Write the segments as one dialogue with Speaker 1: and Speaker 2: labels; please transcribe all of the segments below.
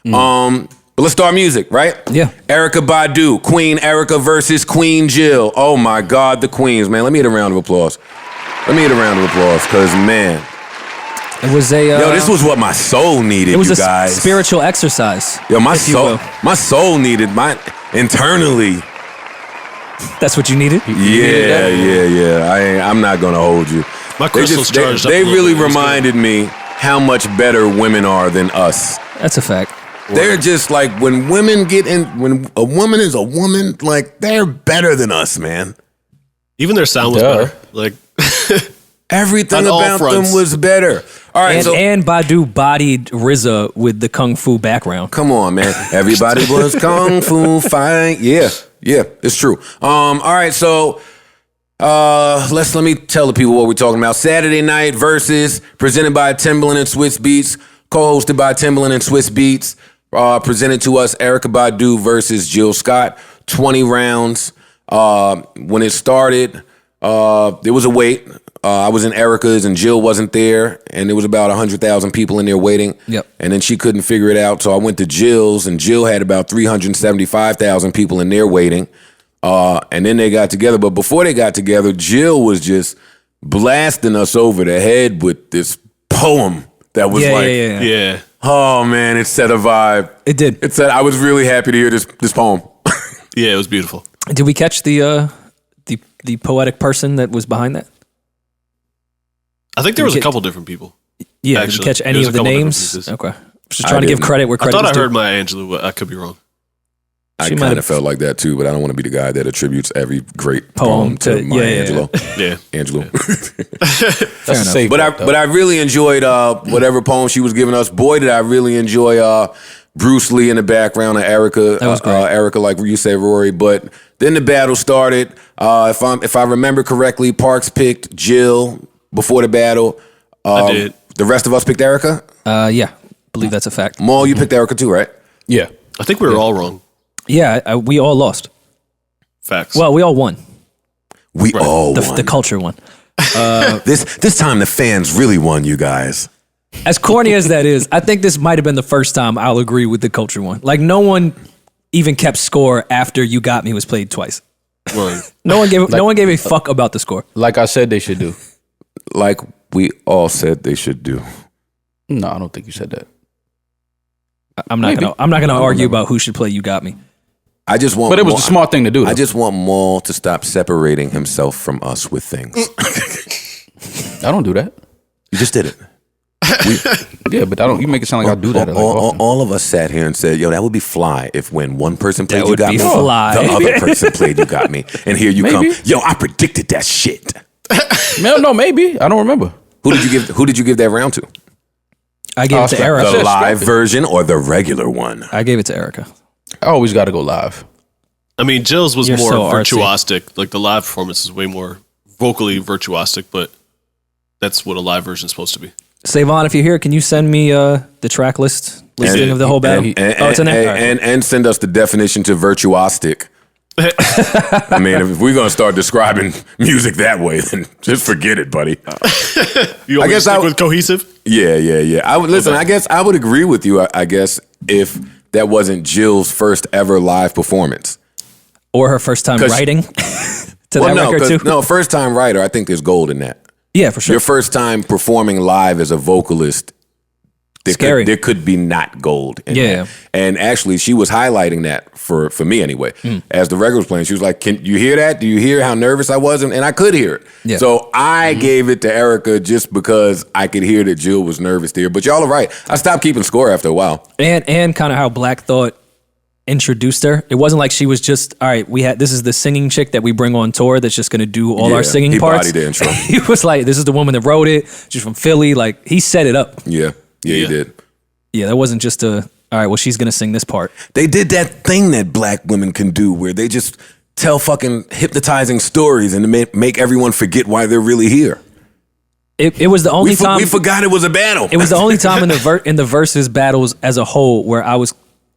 Speaker 1: But let's start music, right?
Speaker 2: Yeah.
Speaker 1: Erykah Badu, Queen Erykah versus Queen Jill. Oh my God, the queens, man. Let me get a round of applause. Because, man.
Speaker 2: It was a...
Speaker 1: Yo, this was what my soul needed,
Speaker 2: it was
Speaker 1: you guys.
Speaker 2: Spiritual exercise.
Speaker 1: Yo, my soul needed internally.
Speaker 2: That's what you needed?
Speaker 1: Yeah. I'm not going to hold you.
Speaker 3: My crystal's charged up.
Speaker 1: They really reminded me how much better women are than us.
Speaker 2: That's a fact.
Speaker 1: They're just like, when women get in, when a woman is a woman, like, they're better than us, man.
Speaker 3: Even their sound was better. Like,
Speaker 1: everything about them was better. All right,
Speaker 2: and Badu bodied RZA with the kung fu background.
Speaker 1: Come on, man. Everybody was kung fu fight. Yeah, it's true. All right, so let me tell the people what we're talking about. Saturday Night Versus, presented by Timbaland and Swiss Beats, co-hosted by Timbaland and Swiss Beats. Presented to us, Erykah Badu versus Jill Scott. 20 rounds. When it started, there was a wait. I was in Erykah's and Jill wasn't there, and there was about 100,000 people in there waiting.
Speaker 2: Yep.
Speaker 1: And then she couldn't figure it out, so I went to Jill's, and Jill had about 375,000 people in there waiting. And then they got together, but before they got together, Jill was just blasting us over the head with this poem that was
Speaker 3: yeah.
Speaker 1: Oh man, it set a vibe.
Speaker 2: It did.
Speaker 1: It said I was really happy to hear this poem.
Speaker 3: Yeah, it was beautiful.
Speaker 2: Did we catch the poetic person that was behind that?
Speaker 3: I think there was a couple different people.
Speaker 2: Yeah,
Speaker 3: actually.
Speaker 2: Did you catch any of the names? Okay. Just trying to give credit where credit is due.
Speaker 3: I thought I heard Maya Angelou, but I could be wrong.
Speaker 1: I kind of felt like that too, but I don't want to be the guy that attributes every great poem to Maya Angelou.
Speaker 3: Yeah.
Speaker 1: Angelou.
Speaker 2: That's safe.
Speaker 1: But I really enjoyed whatever poem she was giving us. Boy, did I really enjoy Bruce Lee in the background of Erykah.
Speaker 2: That was great.
Speaker 1: Erykah, like you said, Rory. But then the battle started. If I remember correctly, Parks picked Jill before the battle.
Speaker 3: I did.
Speaker 1: The rest of us picked Erykah?
Speaker 2: Yeah, I believe that's a fact.
Speaker 1: Maul, you picked Erykah too, right?
Speaker 4: Yeah.
Speaker 3: I think we were all wrong.
Speaker 2: Yeah, we all lost.
Speaker 3: Facts.
Speaker 2: Well, we all won.
Speaker 1: We all won.
Speaker 2: The culture won.
Speaker 1: This time the fans really won, you guys.
Speaker 2: As corny as that is, I think this might have been the first time I'll agree with the culture one. Like, no one even kept score after You Got Me was played twice. No one gave a fuck about the score.
Speaker 4: Like I said they should do.
Speaker 1: Like we all said they should do.
Speaker 4: No, I don't think you said that.
Speaker 2: I'm not gonna argue about who should play You Got Me.
Speaker 1: I just want,
Speaker 4: but it was the smart thing to do. Though.
Speaker 1: I just want Maul to stop separating himself from us with things.
Speaker 4: I don't do that.
Speaker 1: You just did it.
Speaker 4: Yeah, but I don't. You make it sound like I do that.
Speaker 1: All of us sat here and said, "Yo, that would be fly if when one person played You Got Me,
Speaker 2: fly.
Speaker 1: the other person played You Got Me, and here you come. Yo, I predicted that shit."
Speaker 4: No, maybe I don't remember.
Speaker 1: Who did you give that round to?
Speaker 2: I gave it to Erykah.
Speaker 1: The live version or the regular one?
Speaker 2: I gave it to Erykah.
Speaker 4: I always got to go live.
Speaker 3: I mean, Jill's was more
Speaker 2: so
Speaker 3: virtuosic. Like the live performance is way more vocally virtuosic, but that's what a live version is supposed to be.
Speaker 2: Savon, if you're here, can you send me the track listing of the whole battle?
Speaker 1: It's in there. And send us the definition to virtuosic. I mean, if we're gonna start describing music that way, then just forget it, buddy.
Speaker 3: You want me to stick with cohesive?
Speaker 1: Yeah. I would listen. Okay. I guess I would agree with you. I guess if that wasn't Jill's first ever live performance,
Speaker 2: or her first time writing to that record too.
Speaker 1: No, first time writer. I think there's gold in that.
Speaker 2: Yeah, for sure.
Speaker 1: Your first time performing live as a vocalist. There could be not gold in that. And actually, she was highlighting that for me anyway. As the record was playing, she was like, "Can you hear that? Do you hear how nervous I was?" And I could hear it.
Speaker 2: Yeah.
Speaker 1: So I gave it to Erykah just because I could hear that Jill was nervous there. But y'all are right. I stopped keeping score after a while.
Speaker 2: And kind of how Black Thought introduced her. It wasn't like she was just, all right, this is the singing chick that we bring on tour that's just going to do all our singing parts.
Speaker 1: He bodied the intro.
Speaker 2: He was like, this is the woman that wrote it. She's from Philly. Like, he set it up.
Speaker 1: Yeah, he did.
Speaker 2: Yeah, that wasn't just all right, well, she's going to sing this part.
Speaker 1: They did that thing that black women can do where they just tell fucking hypnotizing stories and make everyone forget why they're really here.
Speaker 2: It was the only time.
Speaker 1: We forgot it was a battle.
Speaker 2: It was the only time in the versus battles as a whole where I was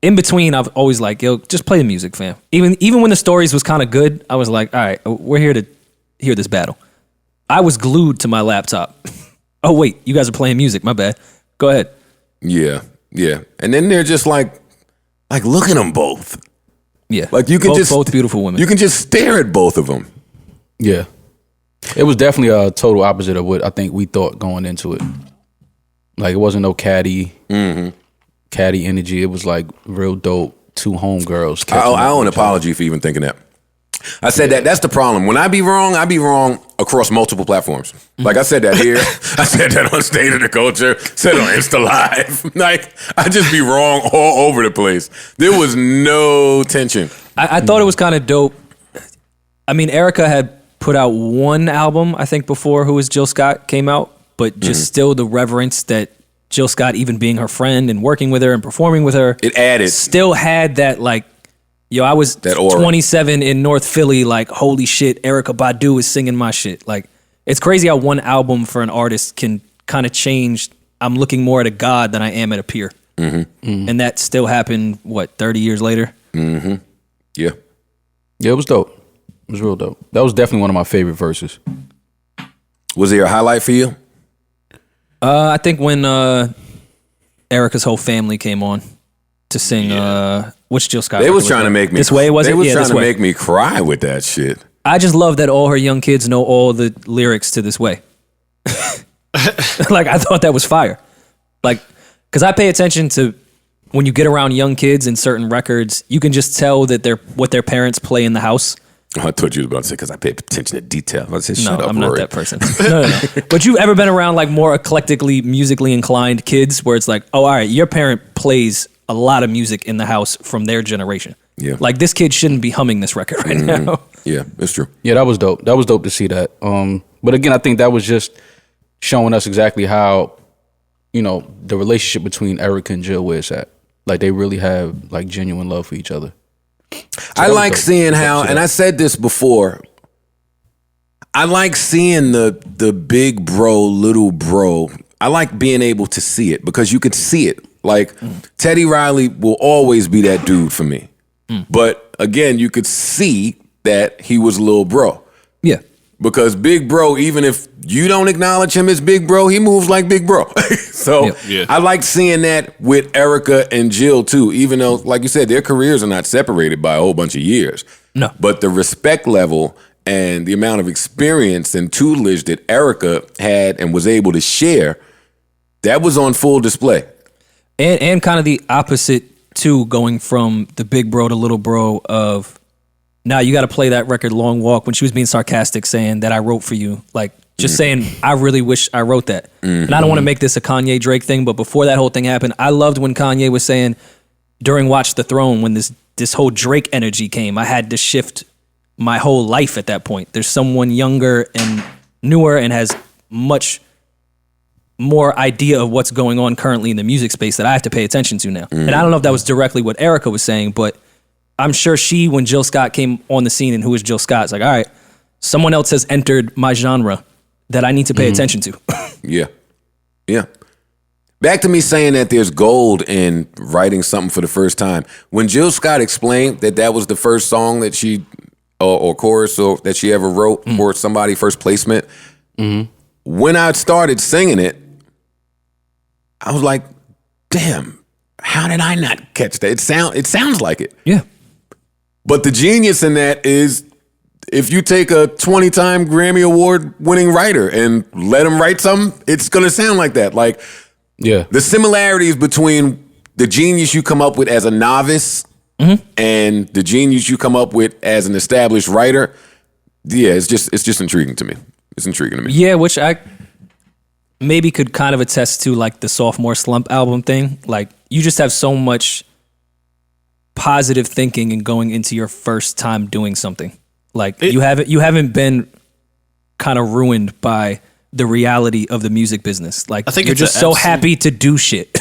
Speaker 2: in between. I've always like, yo, just play the music, fam. Even when the stories was kind of good, I was like, all right, we're here to hear this battle. I was glued to my laptop. Oh wait, you guys are playing music. My bad. Go ahead.
Speaker 1: Yeah. Yeah. And then they're just like look at them both.
Speaker 2: Yeah.
Speaker 1: Like you can
Speaker 2: both beautiful women.
Speaker 1: You can just stare at both of them.
Speaker 4: Yeah. It was definitely a total opposite of what I think we thought going into it. Like it wasn't no catty energy. It was like real dope. Two homegirls.
Speaker 1: I owe an apology for even thinking that. I said that. That's the problem. When I be wrong across multiple platforms. Like I said that here. I said that on State of the Culture. Said on Insta Live. Like I just be wrong all over the place. There was no tension.
Speaker 2: I thought it was kind of dope. I mean, Erykah had put out one album, I think, before Who Is Jill Scott came out, but just still the reverence that Jill Scott, even being her friend and working with her and performing with her,
Speaker 1: it added.
Speaker 2: Still had that like, yo, I was
Speaker 1: that aura.
Speaker 2: 27 in North Philly, like, holy shit, Erykah Badu is singing my shit. Like, it's crazy how one album for an artist can kind of change. I'm looking more at a god than I am at a peer. And that still happened, 30 years later?
Speaker 1: Yeah.
Speaker 4: Yeah, it was dope. It was real dope. That was definitely one of my favorite verses.
Speaker 1: Was there a highlight for you?
Speaker 2: I think when Erykah's whole family came on to sing, which Jill Scott.
Speaker 1: They was trying to make me.
Speaker 2: This way, was it?
Speaker 1: They was
Speaker 2: yeah,
Speaker 1: trying to
Speaker 2: way.
Speaker 1: make me cry with that shit.
Speaker 2: I just love that all her young kids know all the lyrics to This Way. Like, I thought that was fire. Like, because I pay attention to when you get around young kids in certain records, you can just tell that what their parents play in the house.
Speaker 1: Oh, I thought you was about to say because I pay attention to detail. I said, shut
Speaker 2: No,
Speaker 1: up,
Speaker 2: I'm not
Speaker 1: Rory.
Speaker 2: that person. No. But you've ever been around like more eclectically musically inclined kids where it's like, oh, all right, your parent plays a lot of music in the house from their generation.
Speaker 1: Yeah.
Speaker 2: Like this kid shouldn't be humming this record right now.
Speaker 1: Yeah, it's true.
Speaker 4: Yeah, that was dope. That was dope to see that. But again, I think that was just showing us exactly how, the relationship between Erykah and Jill, where it's at. Like they really have like genuine love for each other.
Speaker 1: I like seeing how, and I said this before, I like seeing the big bro, little bro. I like being able to see it because you could see it. Like Teddy Riley will always be that dude for me. But again, you could see that he was little bro.
Speaker 2: Yeah.
Speaker 1: Because big bro, even if you don't acknowledge him as big bro, he moves like big bro. So
Speaker 3: Yeah.
Speaker 1: I like seeing that with Erykah and Jill too, even though, like you said, their careers are not separated by a whole bunch of years.
Speaker 2: No.
Speaker 1: But the respect level and the amount of experience and tutelage that Erykah had and was able to share, that was on full display.
Speaker 2: And kind of the opposite too, going from the big bro to little bro of, now you got to play that record Long Walk when she was being sarcastic saying that I wrote for you. Like just saying, I really wish I wrote that. And I don't want to make this a Kanye Drake thing, but before that whole thing happened, I loved when Kanye was saying during Watch the Throne, when this whole Drake energy came, I had to shift my whole life at that point. There's someone younger and newer and has much more idea of what's going on currently in the music space that I have to pay attention to now. And I don't know if that was directly what Erykah was saying, but I'm sure when Jill Scott came on the scene and Who Is Jill Scott, it's like, all right, someone else has entered my genre that I need to pay attention to.
Speaker 1: Yeah. Yeah. Back to me saying that there's gold in writing something for the first time. When Jill Scott explained that was the first song that she, or chorus or that she ever wrote for somebody, first placement, when I started singing it, I was like, damn, how did I not catch that? It sounds like it.
Speaker 2: Yeah.
Speaker 1: But the genius in that is if you take a 20-time Grammy Award winning writer and let him write something, it's going to sound like that. Like,
Speaker 4: Yeah.
Speaker 1: the similarities between the genius you come up with as a novice and the genius you come up with as an established writer, yeah, it's just intriguing to me. It's intriguing to me.
Speaker 2: Yeah, which I maybe could kind of attest to, like the Sophomore Slump album thing. Like you just have so much positive thinking and going into your first time doing something. Like you haven't been kind of ruined by the reality of the music business. Like
Speaker 3: I think
Speaker 2: you're
Speaker 3: it's
Speaker 2: just
Speaker 3: a
Speaker 2: so
Speaker 3: absolute-
Speaker 2: happy to do shit.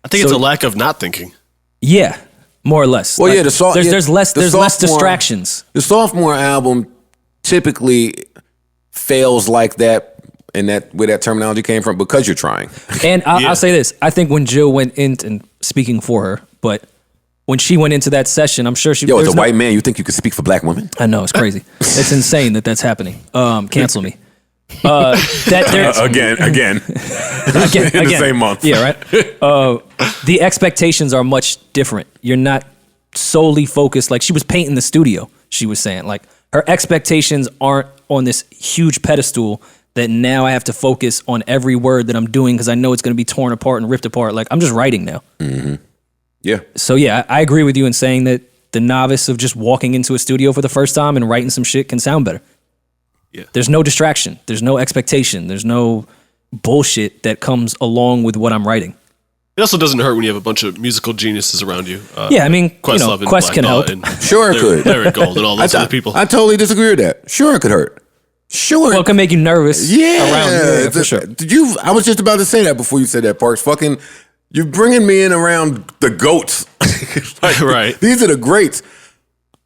Speaker 3: I think it's a lack of not thinking.
Speaker 2: Yeah, more or less.
Speaker 1: Well,
Speaker 2: Like,
Speaker 1: yeah,
Speaker 2: there's less
Speaker 1: sophomore-
Speaker 2: distractions.
Speaker 1: The sophomore album typically fails like that, and where that terminology came from, because you're trying.
Speaker 2: And I'll say this: I think when Jill went in, and speaking for her, but when she went into that session, I'm sure she.
Speaker 1: Yo, as
Speaker 2: there's
Speaker 1: a white man, you think you could speak for black women?
Speaker 2: I know, it's crazy. It's insane that that's happening. Cancel me. That there's
Speaker 1: again,
Speaker 2: again,
Speaker 1: in the same month.
Speaker 2: Yeah, right. The expectations are much different. You're not solely focused. Like she was painting the studio. She was saying like her expectations aren't on this huge pedestal that now I have to focus on every word that I'm doing because I know it's going to be torn apart and ripped apart. Like I'm just writing now.
Speaker 1: Mm-hmm. Yeah.
Speaker 2: So yeah, I agree with you in saying that the novice of just walking into a studio for the first time and writing some shit can sound better.
Speaker 3: Yeah.
Speaker 2: There's no distraction. There's no expectation. There's no bullshit that comes along with what I'm writing.
Speaker 3: It also doesn't hurt when you have a bunch of musical geniuses around you.
Speaker 2: Yeah, I mean,
Speaker 3: Questlove and
Speaker 2: Quest
Speaker 3: Black
Speaker 2: can
Speaker 3: Dot
Speaker 2: help.
Speaker 3: and
Speaker 1: Sure it could.
Speaker 3: Larry Gold and all those other people.
Speaker 1: I totally disagree with that. Sure it could hurt. Sure.
Speaker 2: Well, it can make you nervous.
Speaker 1: Yeah,
Speaker 2: around you, for sure.
Speaker 1: Did you? I was just about to say that before you said that, Parks. Fucking, you're bringing me in around the goats. Like,
Speaker 3: right.
Speaker 1: These are the greats.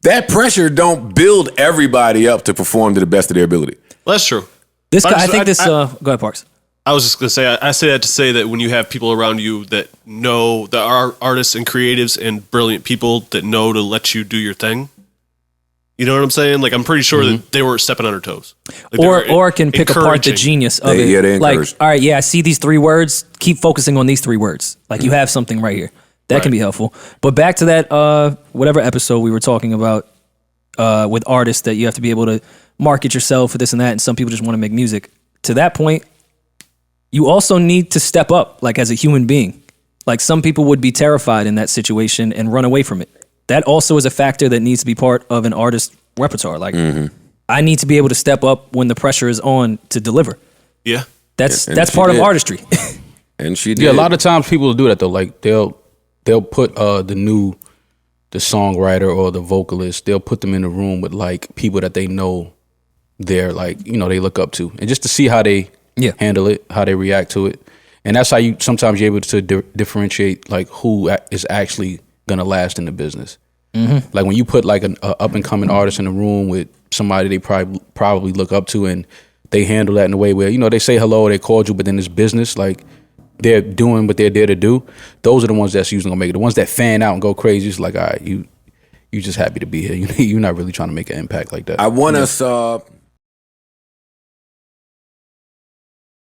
Speaker 1: That pressure don't build everybody up to perform to the best of their ability.
Speaker 3: Well, that's true.
Speaker 2: This guy, I think this. Go ahead, Parks.
Speaker 3: I was just going to say, I say that to say that when you have people around you that know, that are artists and creatives and brilliant people that know to let you do your thing, you know what I'm saying? Like, I'm pretty sure that they weren't stepping on her toes. Like,
Speaker 2: or can pick apart the
Speaker 3: encouraging.
Speaker 2: genius of it.
Speaker 1: Yeah, they
Speaker 2: like,
Speaker 1: encourage.
Speaker 2: all right, yeah, I see these 3 words. Keep focusing on these 3 words. Like, you have something right here. That can be helpful. But back to that, whatever episode we were talking about with artists that you have to be able to market yourself for this and that, and some people just want to make music. To that point, you also need to step up, like as a human being. Like some people would be terrified in that situation and run away from it. That also is a factor that needs to be part of an artist's repertoire. Like I need to be able to step up when the pressure is on to deliver.
Speaker 3: Yeah.
Speaker 2: That's
Speaker 1: And
Speaker 2: that's
Speaker 1: she
Speaker 2: part
Speaker 1: did.
Speaker 2: of artistry.
Speaker 1: And she did.
Speaker 4: Yeah, a lot of times people do that though. Like they'll put the songwriter or the vocalist, they'll put them in a room with like people that they know they're like, they look up to, and just to see how they handle it, how they react to it. And that's how you sometimes you're able to differentiate like who is actually gonna last in the business. Mm-hmm. Like when you put like an up and coming artist in a room with somebody they probably look up to, and they handle that in a way where they say hello, they called you, but then it's business. Like they're doing what they're there to do. Those are the ones that's usually gonna make it. The ones that fan out and go crazy, it's like, all right, you just happy to be here. You're not really trying to make an impact like that.
Speaker 1: I want us.